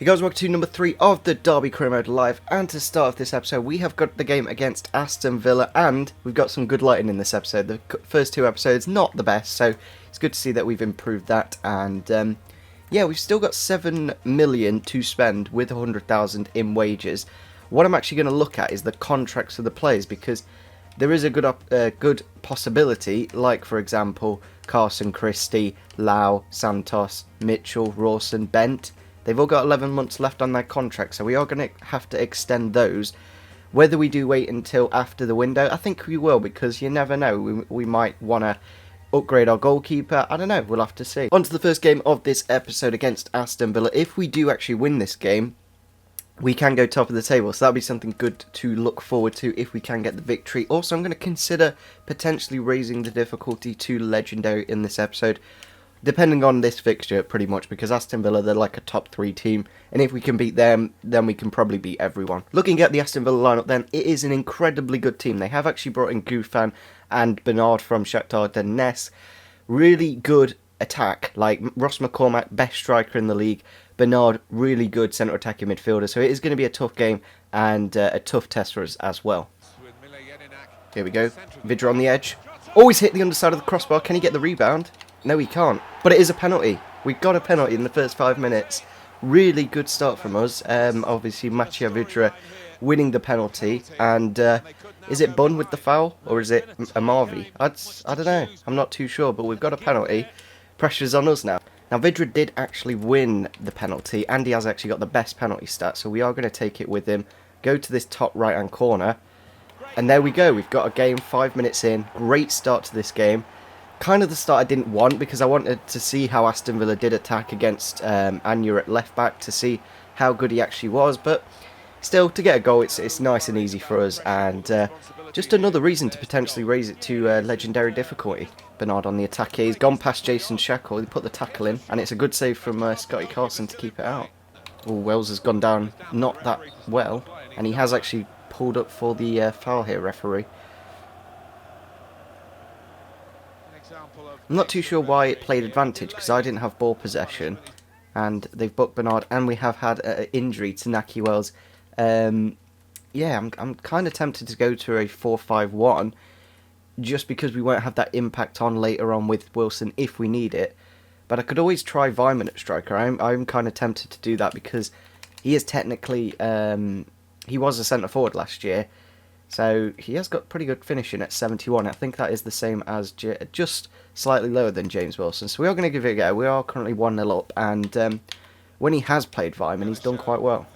Hey guys, welcome to number 3 of the Derby Career Mode Live, and to start off this episode we have got the game against Aston Villa, and we've got some good lighting in this episode. The first two episodes not the best, so it's good to see that we've improved that, and yeah, we've still got 7 million to spend with 100,000 in wages. What I'm actually going to look at is the contracts of the players, because there is a good possibility, like for example Carson Christie, Lau, Santos, Mitchell, Rawson, Bent. They've all got 11 months left on their contract, so we are going to have to extend those. Whether we do wait until after the window, I think we will, because you never know. We might want to upgrade our goalkeeper. I don't know, we'll have to see. On to the first game of this episode against Aston Villa. If we do actually win this game, we can go top of the table, so that'll be something good to look forward to if we can get the victory. Also, I'm going to consider potentially raising the difficulty to Legendary in this episode, depending on this fixture, pretty much, because Aston Villa, they're like a top 3 team, and if we can beat them, then we can probably beat everyone. Looking at the Aston Villa lineup then, it is an incredibly good team. They have actually brought in Gouffin and Bernard from Shakhtar Donetsk. Really good attack, like Ross McCormack, best striker in the league. Bernard, really good centre attacking midfielder, so it is going to be a tough game, and a tough test for us as well. Here we go, Vidra on the edge. Always hit the underside of the crossbar. Can he get the rebound? No, he can't. But it is a penalty. We got a penalty in the first 5 minutes. Really good start from us. Obviously, Matia Vidra winning the penalty. And is it Bun with the foul? Or is it Amavi? I don't know. I'm not too sure. But we've got a penalty. Pressure's on us now. Now, Vidra did actually win the penalty. And he has actually got the best penalty stat. So we are going to take it with him. Go to this top right-hand corner. And there we go. We've got a game 5 minutes in. Great start to this game. Kind of the start I didn't want, because I wanted to see how Aston Villa did attack against Anya at left back, to see how good he actually was, but still, to get a goal, it's nice and easy for us, and just another reason to potentially raise it to legendary difficulty. Bernard on the attack here. He's gone past Jason Shackle. He put the tackle in, and it's a good save from Scotty Carson to keep it out. Oh, Wells has gone down not that well, and he has actually pulled up for the foul here, referee. I'm not too sure why it played advantage, because I didn't have ball possession, and they've booked Bernard, and we have had an injury to Naki Wells. Yeah, I'm kind of tempted to go to a 4-5-1, just because we won't have that impact on later on with Wilson if we need it. But I could always try Vyman at striker. I'm kind of tempted to do that, because he is technically he was a centre forward last year. So he has got pretty good finishing at 71. I think that is the same as just slightly lower than James Wilson. So we are going to give it a go. We are currently 1-0 up. And when he has played Vyman, he's done quite well.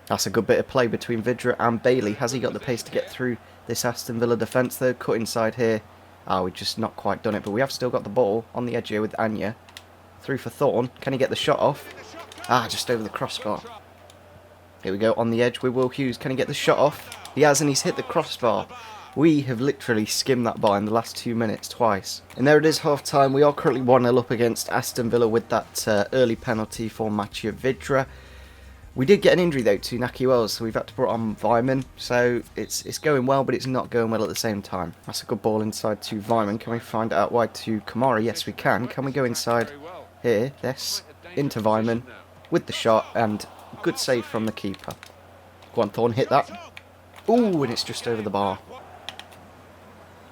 That's a good bit of play between Vidra and Bailey. Has he got the pace to get through this Aston Villa defence? They're cut inside here. Oh, we've just not quite done it. But we have still got the ball on the edge here with Anya. Through for Thorne. Can he get the shot off? Ah, just over the crossbar. Here we go on the edge with Will Hughes. Can he get the shot off? He has, and he's hit the crossbar. We have literally skimmed that bar in the last 2 minutes twice. And there it is, half time. We are currently 1-0 up against Aston Villa with that early penalty for Matia Vidra. We did get an injury though to Naki Wells, so we've had to put on Vyman. So it's going well, but it's not going well at the same time. That's a good ball inside to Vyman. Can we find it out wide to Kamara? Yes, we can. Can we go inside here? Yes. Into Vyman with the shot, and good save from the keeper. Go on, Thorne, hit that. Ooh, and it's just over the bar.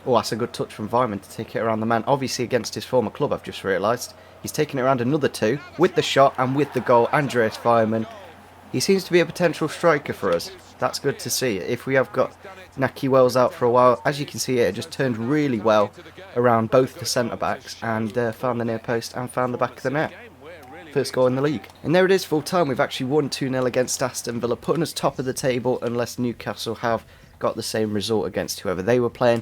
Oh, that's a good touch from Vyman to take it around the man. Obviously against his former club, I've just realised. He's taken it around another 2 with the shot and with the goal. Andreas Vyman. He seems to be a potential striker for us. That's good to see. If we have got Naki Wells out for a while, as you can see here, it just turned really well around both the centre-backs, and found the near post and found the back of the net. First goal in the league. And there it is, full time. We've actually won 2-0 against Aston Villa, putting us top of the table, unless Newcastle have got the same result against whoever they were playing.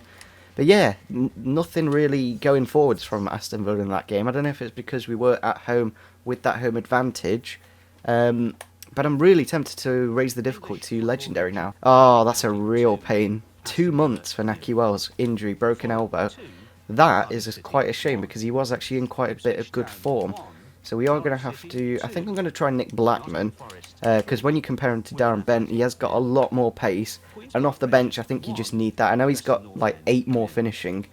But yeah, nothing really going forwards from Aston Villa in that game. I don't know if it's because we were at home with that home advantage, but I'm really tempted to raise the difficulty to legendary now. Oh, that's a real pain. 2 months for Naki Wells, injury, broken elbow. That is quite a shame, because he was actually in quite a bit of good form. So we are going to have to, I think I'm going to try Nick Blackman, because when you compare him to Darren Bent, he has got a lot more pace, and off the bench I think you just need that. I know he's got like 8 more finishing,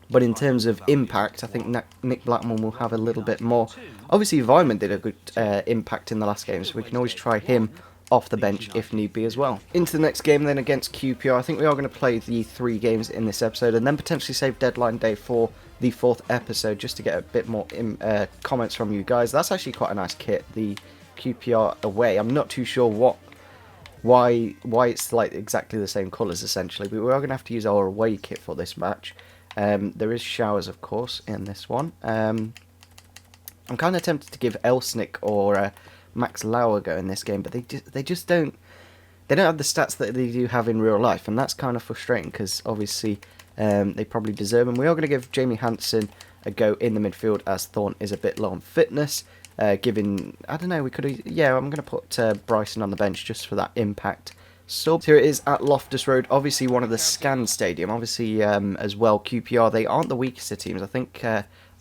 But in terms of impact, I think Nick Blackman will have a little bit more. Obviously, Vyman did a good impact in the last game, so we can always try him off the bench if need be as well. Into the next game then against QPR. I think we are going to play the 3 games in this episode and then potentially save deadline day for the 4th episode just to get a bit more comments from you guys. That's actually quite a nice kit, the QPR away. I'm not too sure why it's like exactly the same colours essentially, but we are going to have to use our away kit for this match. There is showers, of course, in this one. I'm kind of tempted to give Elsnick or Max Lauer go in this game, but they just don't have the stats that they do have in real life, and that's kind of frustrating because obviously they probably deserve them. We are going to give Jamie Hansen a go in the midfield as Thorne is a bit low on fitness. Given, I don't know, we could, yeah, I'm going to put Bryson on the bench just for that impact sub. Here it is at Loftus Road, obviously one of the Scan Stadium, obviously as well QPR, they aren't the weakest of teams. I think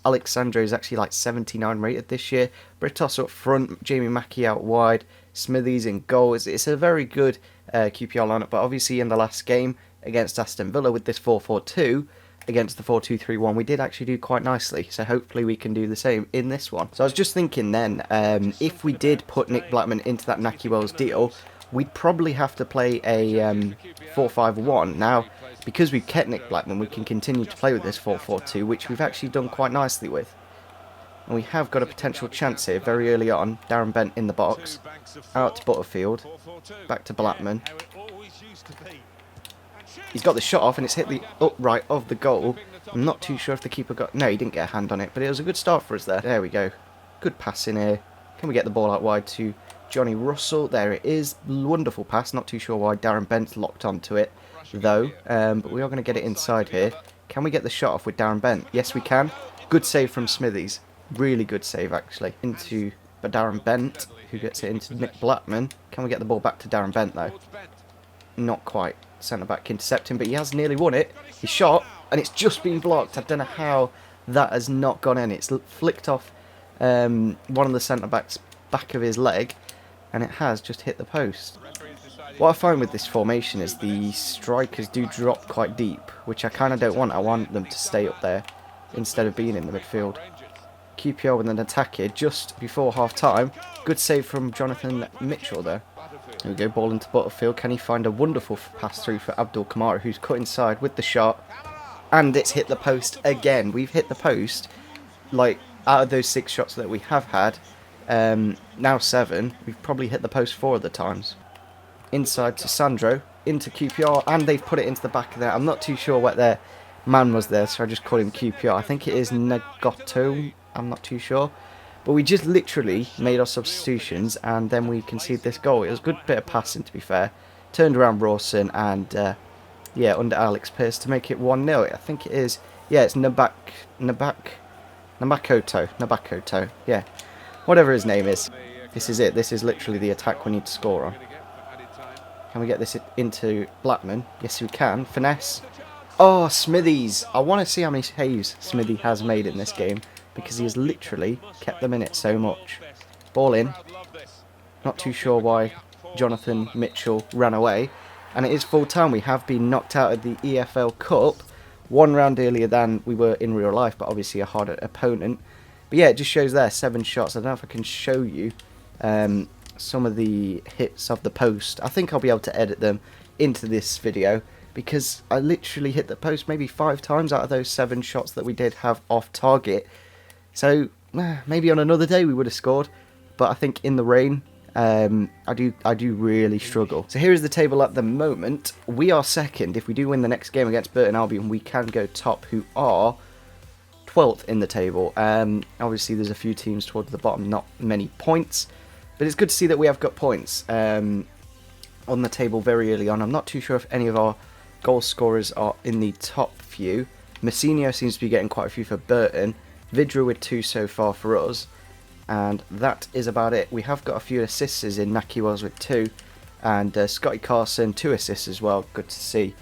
Alexandro is actually like 79 rated this year, Britos up front, Jamie Mackie out wide, Smithies in goal. It's a very good QPR lineup, but obviously in the last game against Aston Villa with this 4-4-2, against the 4-2-3-1, we did actually do quite nicely, so hopefully we can do the same in this one. So I was just thinking then, if we did put Nick Blackman into that Nahki Wells deal, we'd probably have to play a 4-5-1. Now, because we've kept Nick Blackman, we can continue to play with this 4-4-2, which we've actually done quite nicely with. And we have got a potential chance here very early on. Darren Bent in the box, out to Butterfield, back to Blackman. He's got the shot off and it's hit the upright of the goal. I'm not too sure if the keeper got... No, he didn't get a hand on it, but it was a good start for us there. There we go. Good pass in here. Can we get the ball out wide to Johnny Russell? There it is. Wonderful pass. Not too sure why Darren Bent's locked onto it, though. But we are going to get it inside here. Can we get the shot off with Darren Bent? Yes, we can. Good save from Smithies. Really good save, actually. Into Darren Bent, who gets it into Nick Blackman. Can we get the ball back to Darren Bent, though? Not quite. Centre-back intercepting, but he has nearly won it. He shot, and it's just been blocked. I don't know how that has not gone in. It's flicked off one of the centre-backs' back of his leg, and it has just hit the post. What I find with this formation is the strikers do drop quite deep, which I kind of don't want. I want them to stay up there instead of being in the midfield. QPR with an attack here just before half-time. Good save from Jonathan Mitchell there. There we go, ball into Butterfield. Can he find a wonderful pass through for Abdul Kamara, who's cut inside with the shot. And it's hit the post again. We've hit the post, like, out of those 6 shots that we have had, now 7, we've probably hit the post 4 of the times. Inside to Sandro, into QPR, and they've put it into the back of there. I'm not too sure what their man was there, so I just call him QPR. I think it is Nagoto, I'm not too sure. But we just literally made our substitutions and then we conceded this goal. It was a good bit of passing, to be fair. Turned around Rawson and, yeah, under Alex Pearce to make it 1-0. I think it is, yeah, it's Nabakoto, yeah. Whatever his name is. This is it. This is literally the attack we need to score on. Can we get this into Blackman? Yes, we can. Finesse. Oh, Smithies. I want to see how many saves Smithy has made in this game, because he has literally kept them in it so much. Ball in. Not too sure why Jonathan Mitchell ran away. And it is full time. We have been knocked out of the EFL Cup 1 round earlier than we were in real life, but obviously a harder opponent. But yeah, it just shows there 7 shots. I don't know if I can show you some of the hits of the post. I think I'll be able to edit them into this video, because I literally hit the post maybe 5 times out of those 7 shots that we did have off target. So maybe on another day we would have scored, but I think in the rain, I do really struggle. So here is the table at the moment. We are second. If we do win the next game against Burton Albion, we can go top, who are 12th in the table. Obviously there's a few teams towards the bottom, not many points, but it's good to see that we have got points on the table very early on. I'm not too sure if any of our goal scorers are in the top few. Messinio seems to be getting quite a few for Burton. Vidra with 2 so far for us, and that is about it. We have got a few assists in Nahki Wells with 2, and Scotty Carson 2 assists as well. Good to see.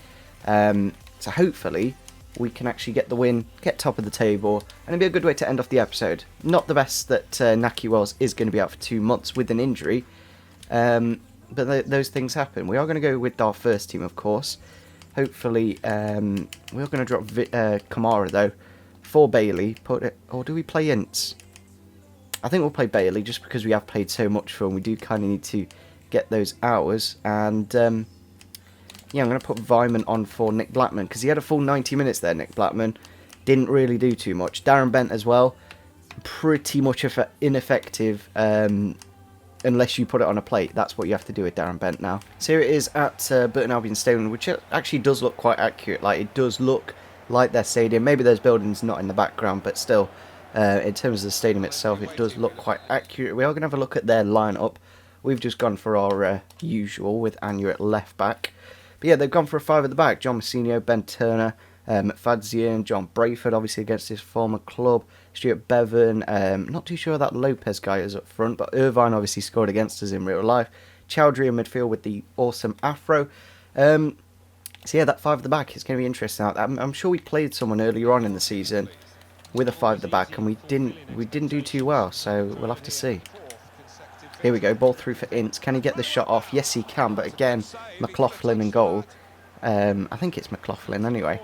So hopefully we can actually get the win, get top of the table, and it'll be a good way to end off the episode. Not the best that Nahki Wells is going to be out for 2 months with an injury, but those things happen. We are going to go with our first team, of course. Hopefully, we're going to drop Kamara though for Bailey. Or do we play Ince? I think we'll play Bailey just because we have played so much for him. We do kind of need to get those hours. And yeah, I'm going to put Vyman on for Nick Blackman because he had a full 90 minutes there. Nick Blackman didn't really do too much. Darren Bent as well, pretty much ineffective. Unless you put it on a plate. That's what you have to do with Darren Bent now. So here it is at Burton Albion Stadium, which actually does look quite accurate. Like, it does look like their stadium. Maybe there's buildings not in the background, but still, in terms of the stadium itself, it does look quite accurate. We are going to have a look at their lineup. We've just gone for our usual with Anya at left back. But yeah, they've gone for a 5 at the back. John Messinio, Ben Turner, McFadzean, John Brayford, obviously against his former club, Stuart Bevan, not too sure that Lopez guy is up front, but Irvine obviously scored against us in real life. Chowdhury in midfield with the awesome afro. So yeah, that 5 at the back is going to be interesting. I'm sure we played someone earlier on in the season with a 5 at the back, and we didn't do too well, so we'll have to see. Here we go, ball through for Ince. Can he get the shot off? Yes, he can, but again, McLaughlin in goal. I think it's McLaughlin anyway.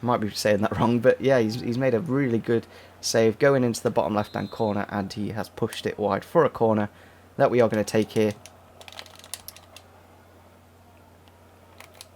Might be saying that wrong, but yeah, he's made a really good save going into the bottom left-hand corner, and he has pushed it wide for a corner that we are going to take here.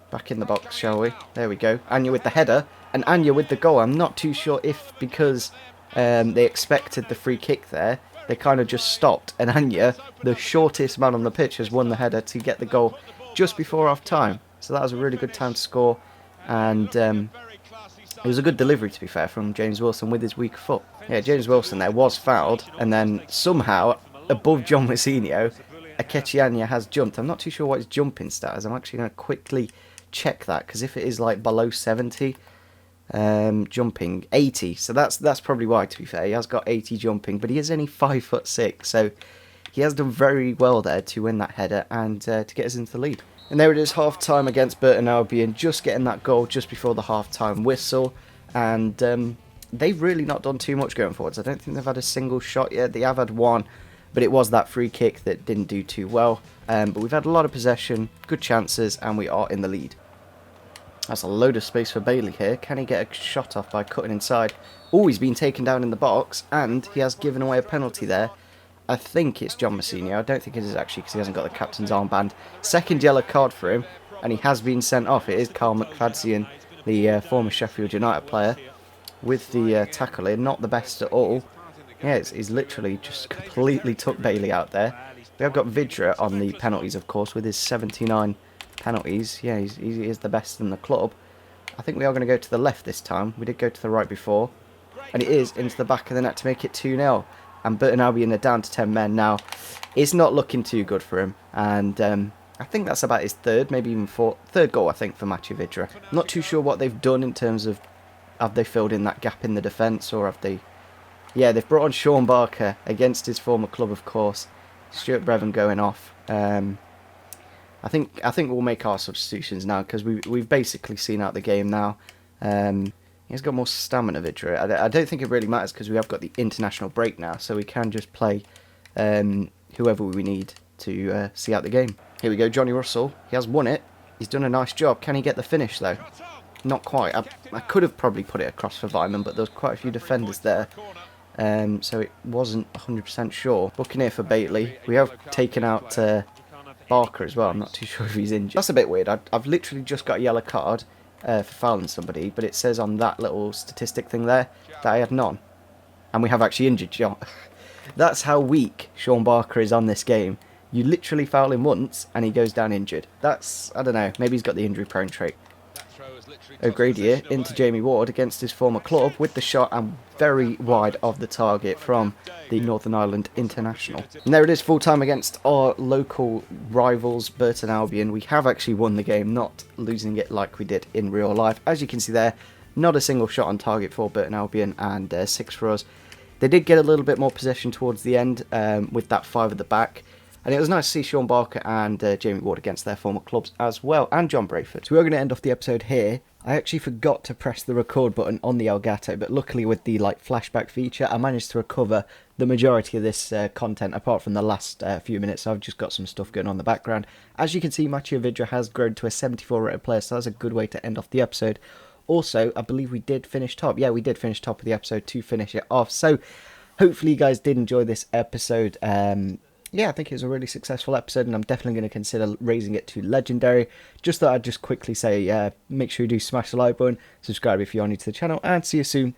Back in the box, shall we? There we go. Anya with the header, and Anya with the goal. I'm not too sure if because they expected the free kick there, they kind of just stopped, and Anya, the shortest man on the pitch, has won the header to get the goal just before half-time. So that was a really good time to score, and it was a good delivery, to be fair, from James Wilson with his weak foot. Yeah, James Wilson there was fouled, and then somehow, above John Messinio, Akechi Anya has jumped. I'm not too sure what his jumping stat is. I'm actually going to quickly check that, because if it is like below 70, jumping 80, so that's probably why, to be fair. He has got 80 jumping, but he is only 5'6", so he has done very well there to win that header and to get us into the lead. And there it is, half-time against Burton Albion, just getting that goal just before the half-time whistle. And they've really not done too much going forwards. I don't think they've had a single shot yet. They have had one, but it was that free kick that didn't do too well. But we've had a lot of possession, good chances, and we are in the lead. That's a load of space for Bailey here. Can he get a shot off by cutting inside? Oh, he's been taken down in the box, and he has given away a penalty there. I think it's John Messinio. I don't think it is actually, because he hasn't got the captain's armband. Second yellow card for him, and he has been sent off. It is Carl McFadzean, the former Sheffield United player, with the tackle in. Not the best at all. Yeah, he's literally just completely took Bailey out there. We have got Vidra on the penalties, of course, with his 79 penalties. Yeah, he is the best in the club. I think we are going to go to the left this time. We did go to the right before. And it is into the back of the net to make it 2-0. And Burton Albion are down to 10 men now. It's not looking too good for him. And I think that's about his third, maybe even third goal, I think, for Matthew Vidra. Not too sure what they've done in terms of, have they filled in that gap in the defence, or have they... Yeah, they've brought on Sean Barker against his former club, of course. Stuart Bevan going off. I think we'll make our substitutions now, because we've basically seen out the game now. He's got more stamina, Vidra. I don't think it really matters, because we have got the international break now, so we can just play whoever we need to see out the game. Here we go, Johnny Russell. He has won it. He's done a nice job. Can he get the finish, though? Not quite. I could have probably put it across for Vyman, but there's quite a few defenders there. So it wasn't 100% sure. Booking here for Bailey. We have taken out Barker as well. I'm not too sure if he's injured. That's a bit weird. I've literally just got a yellow card for fouling somebody, but it says on that little statistic thing there that I had none. And we have actually injured John. That's how weak Sean Barker is on this game. You literally foul him once and he goes down injured. That's, I don't know, maybe he's got the injury prone trait. O'Grady into Jamie Ward against his former club with the shot, and very wide of the target from the Northern Ireland international. And there it is, full time against our local rivals, Burton Albion. We have actually won the game, not losing it like we did in real life. As you can see there, not a single shot on target for Burton Albion, and 6 for us. They did get a little bit more possession towards the end with that 5 at the back. And it was nice to see Sean Barker and Jamie Ward against their former clubs as well, and John Brayford. So we're going to end off the episode here. I actually forgot to press the record button on the Elgato, but luckily with the flashback feature, I managed to recover the majority of this content, apart from the last few minutes. So I've just got some stuff going on in the background. As you can see, Matteo Vidra has grown to a 74 rated player, so that's a good way to end off the episode. Also, I believe we did finish top. Yeah, we did finish top of the episode to finish it off. So hopefully you guys did enjoy this episode. Yeah, I think it was a really successful episode, and I'm definitely going to consider raising it to legendary. Just thought I'd just quickly say, make sure you do smash the like button, subscribe if you're new to the channel, and see you soon